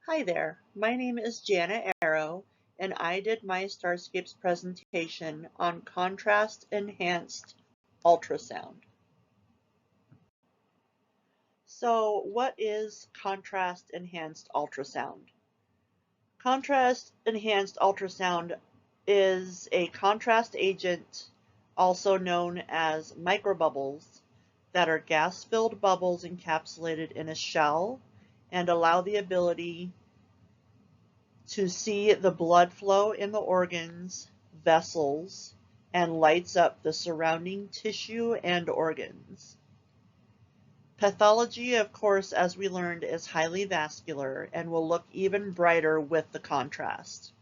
Hi there, my name is Jana Arrow, and I did my Starscapes presentation on Contrast Enhanced Ultrasound. So what is Contrast Enhanced Ultrasound? Contrast Enhanced Ultrasound is a contrast agent, also known as microbubbles, that are gas-filled bubbles encapsulated in a shell and allow the ability to see the blood flow in the organs, vessels, and lights up the surrounding tissue and organs. Pathology, of course, as we learned, is highly vascular and will look even brighter with the contrast.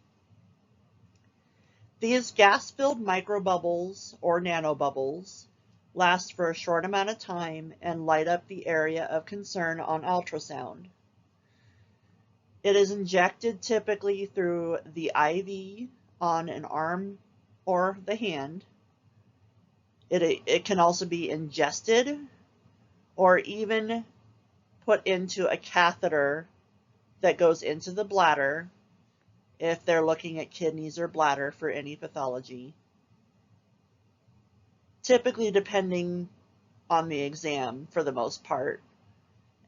These gas-filled microbubbles, or nanobubbles, last for a short amount of time and light up the area of concern on ultrasound. It is injected typically through the IV on an arm or the hand. It can also be ingested or even put into a catheter that goes into the bladder if they're looking at kidneys or bladder for any pathology, typically depending on the exam for the most part.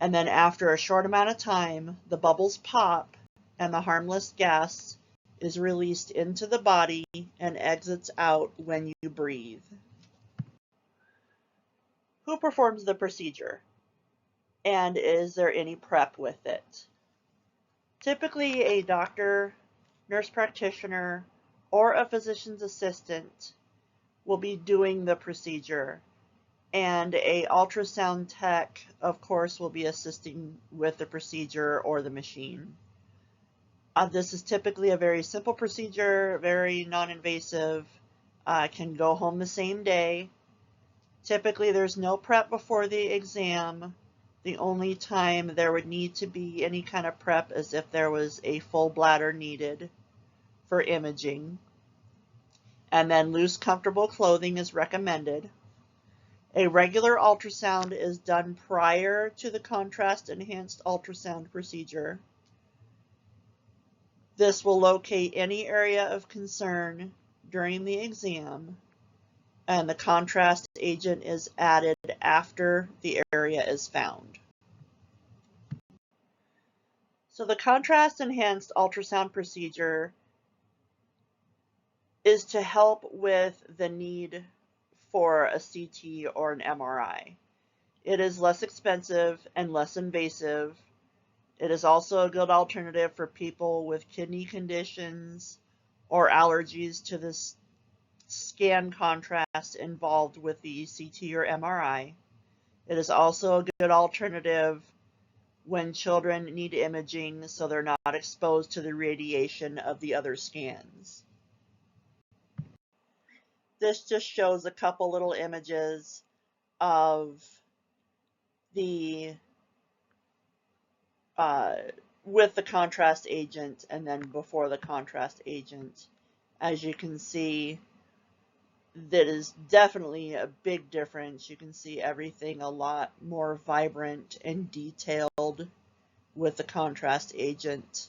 And then after a short amount of time, the bubbles pop and the harmless gas is released into the body and exits out when you breathe. Who performs the procedure? And is there any prep with it? Typically, a doctor, nurse practitioner, or a physician's assistant will be doing the procedure, and a ultrasound tech, of course, will be assisting with the procedure or the machine. This is typically a very simple procedure, very non-invasive, can go home the same day. Typically, there's no prep before the exam. The only time there would need to be any kind of prep is if there was a full bladder needed for imaging. And then loose, comfortable clothing is recommended. A regular ultrasound is done prior to the contrast enhanced ultrasound procedure. This will locate any area of concern during the exam, and the contrast agent is added after the area is found. So the contrast enhanced ultrasound procedure is to help with the need for a CT or an MRI. It is less expensive and less invasive. It is also a good alternative for people with kidney conditions or allergies to this scan contrast involved with the CT or MRI. It is also a good alternative when children need imaging so they're not exposed to the radiation of the other scans. This just shows a couple little images of the with the contrast agent and then before the contrast agent. As you can see, that is definitely a big difference. You can see everything a lot more vibrant and detailed with the contrast agent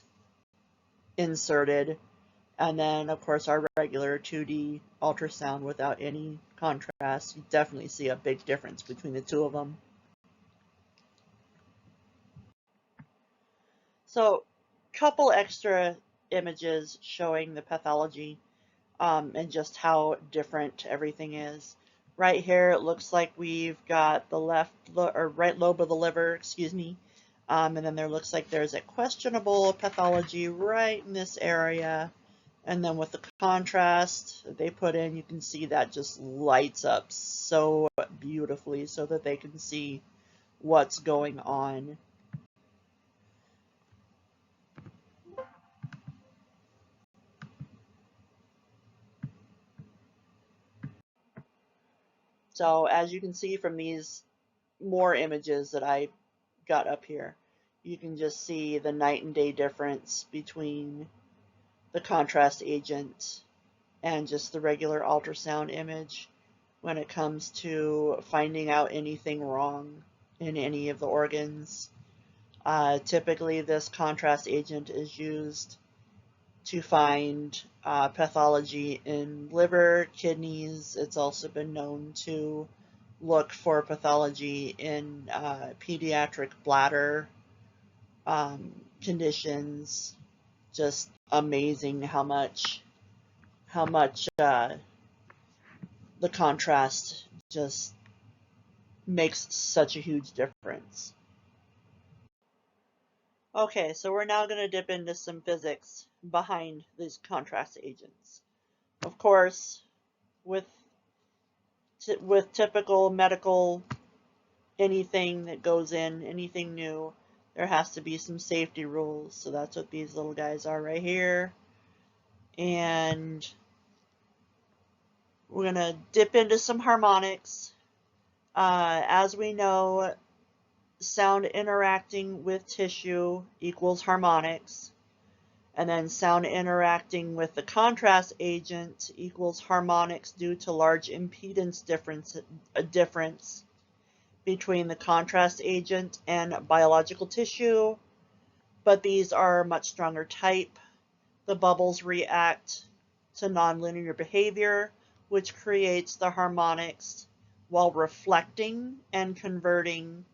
inserted. And then, of course, our regular 2D ultrasound without any contrast. You definitely see a big difference between the two of them. So, couple extra images showing the pathology and just how different everything is. Right here, it looks like we've got the right lobe of the liver, and then there looks like there's a questionable pathology right in this area. And then with the contrast they put in, you can see that just lights up so beautifully so that they can see what's going on. So as you can see from these more images that I got up here, you can just see the night and day difference between the contrast agent and just the regular ultrasound image when it comes to finding out anything wrong in any of the organs. Typically, this contrast agent is used to find pathology in liver, kidneys. It's also been known to look for pathology in pediatric bladder conditions. Just amazing how much the contrast just makes such a huge difference. Okay, so we're now going to dip into some physics behind these contrast agents. Of course, with typical medical, anything that goes in, anything new, there has to be some safety rules. So that's what these little guys are right here. And we're going to dip into some harmonics. As we know, sound interacting with tissue equals harmonics. And then sound interacting with the contrast agent equals harmonics due to large impedance difference between the contrast agent and biological tissue, but these are much stronger type. The bubbles react to nonlinear behavior, which creates the harmonics while reflecting and converting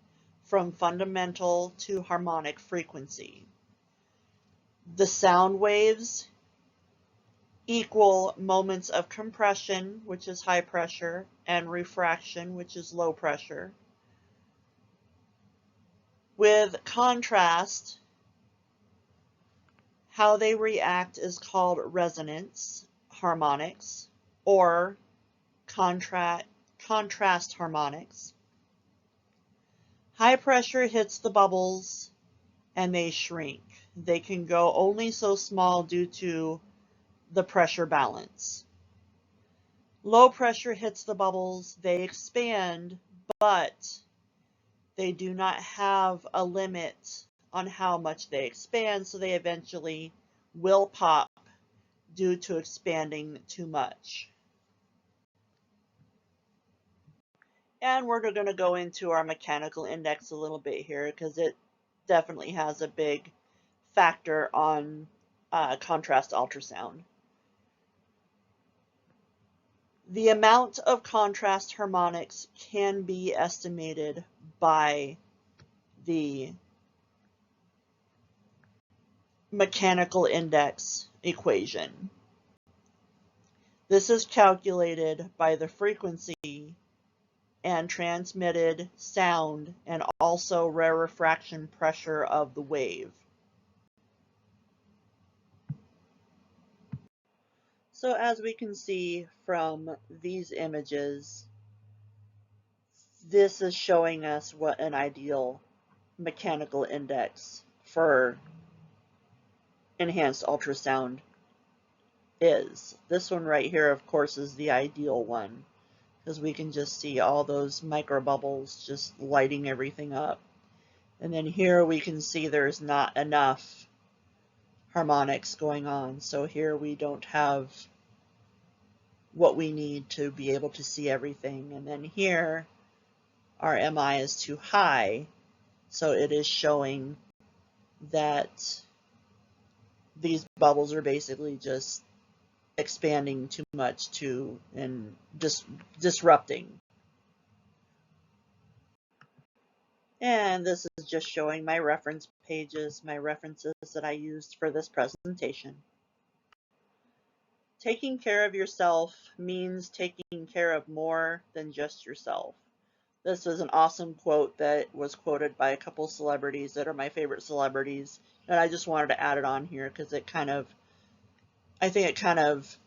from fundamental to harmonic frequency. The sound waves equal moments of compression, which is high pressure, and refraction, which is low pressure. With contrast, how they react is called resonance harmonics or contrast harmonics. High pressure hits the bubbles and they shrink. They can go only so small due to the pressure balance. Low pressure hits the bubbles, they expand, but they do not have a limit on how much they expand, so they eventually will pop due to expanding too much. And we're going to go into our mechanical index a little bit here because it definitely has a big factor on contrast ultrasound. The amount of contrast harmonics can be estimated by the mechanical index equation. This is calculated by the frequency and transmitted sound and also rarefaction pressure of the wave. So as we can see from these images, this is showing us what an ideal mechanical index for enhanced ultrasound is. This one right here, of course, is the ideal one because we can just see all those micro bubbles just lighting everything up. And then here we can see there's not enough harmonics going on. So here we don't have what we need to be able to see everything. And then here our MI is too high, so it is showing that these bubbles are basically just expanding too much and disrupting. And this is just showing my reference pages, my references that I used for this presentation. Taking care of yourself means taking care of more than just yourself. This was an awesome quote that was quoted by a couple celebrities that are my favorite celebrities, and I just wanted to add it on here because I think it kind of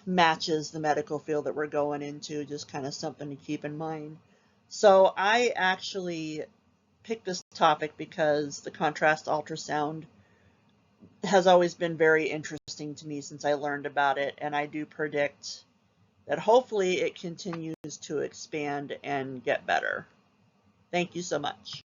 matches the medical field that we're going into, just kind of something to keep in mind. So I actually picked this topic because the contrast ultrasound has always been very interesting to me since I learned about it, and I do predict that hopefully it continues to expand and get better. Thank you so much.